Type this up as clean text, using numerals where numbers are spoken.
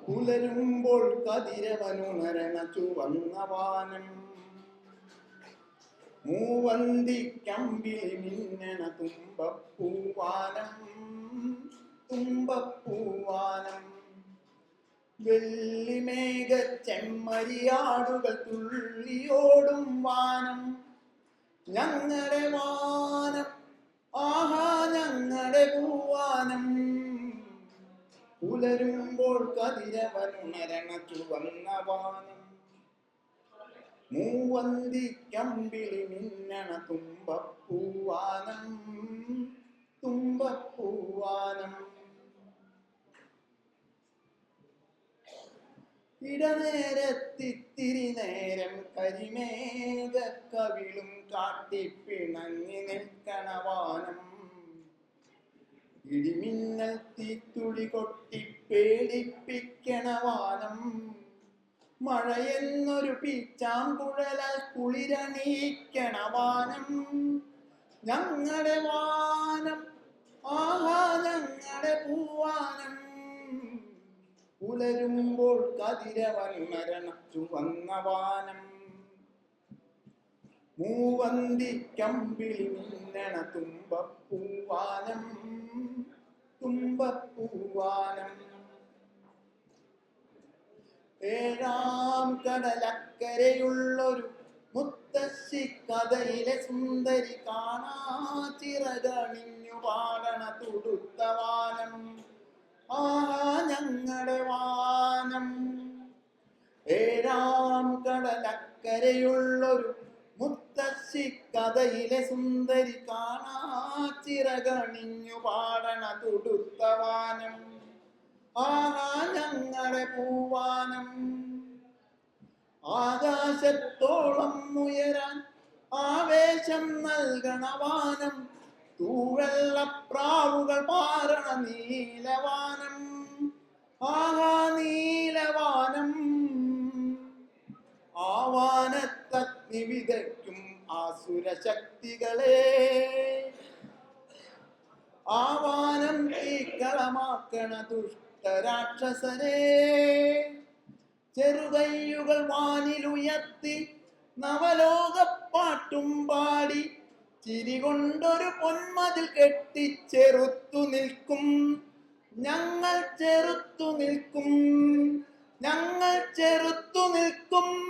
പുലരുമ്പോൾ കതിരവനുണരണ ചുവന്ന വാനം മൂവന്തിക്കമ്പിളി മിന്നണ തുമ്പപ്പൂവാനം തുമ്പപ്പൂവാനം വെള്ളിമേഘ ചെമ്മരിയാടുകൾ തുള്ളിയോടും വാനം ഞങ്ങളുടെ വാനം ആഹാ ഞങ്ങളുടെ പൂവാനം പുലരുമ്പോൾ കതിരവനുണരണ ചുവന്ന വാനം മൂവന്തിക്കമ്പിളി മിന്നണ തുമ്പപ്പൂവാനം തുമ്പപ്പൂവാനം ഇടനേരത്തിത്തിരി നേരം കരിമേഘ കവിളും കാട്ടിപ്പിണങ്ങി നിൽക്കണ വാനം ഇടിമിന്നൽ തീത്തുളി കൊട്ടി പേടിപ്പിക്കണ വാനം മഴയെന്നൊരു പീച്ചാങ്കുഴലാൽ കുളിരണിയിക്കണ വാനം ഞങ്ങളുടെ വാനം ആഹാ ഞങ്ങളുടെ പൂവാനം പുലരുമ്പോൾ കതിരവനുണരണ ചുവന്ന വാനം മൂവന്തിക്കമ്പിളി മിന്നണ തുമ്പപ്പൂവാനം തുമ്പപ്പൂവാനം ഏഴാം കടലക്കരയുള്ളൊരു മുത്തശ്ശി കഥയിലെ സുന്ദരി കാണാച്ചിറകണിഞ്ഞു പാടണ തുടുത്ത വാനം ആഹാ ഞങ്ങളുടെ വാനം ഏഴാം കടലക്കരയുള്ളൊരു മുത്തശ്ശി കഥയിലെ സുന്ദരി കാണാച്ചിറകണിഞ്ഞു പാടണ തുടുത്ത വാനം ആഹാ ഞങ്ങളുടെ പൂവാനം ആകാശത്തോളം ഉയരാൻ ആവേശം നൽകണ വാനം തൂവെള്ളപ്രാവുകൾ പാറണ നീലവാനം ആഹാ നീലവാനം ആവാനത്തഗ്നി വിതയ്ക്കും ആസുരശക്തികളെ ആവാനം തീക്കളമാക്കണ ദുഷ്ടരാക്ഷസരെ ചെറുകൈയുകൾ വാനിലുയർത്തി നവലോകപ്പാട്ടും പാടി ചിരികൊണ്ടൊരു പൊന്മതിൽ കെട്ടിച്ചെറുത്തു നിൽക്കും ഞങ്ങൾ ചെറുത്തു നിൽക്കും ഞങ്ങൾ ചെറുത്തു നിൽക്കും.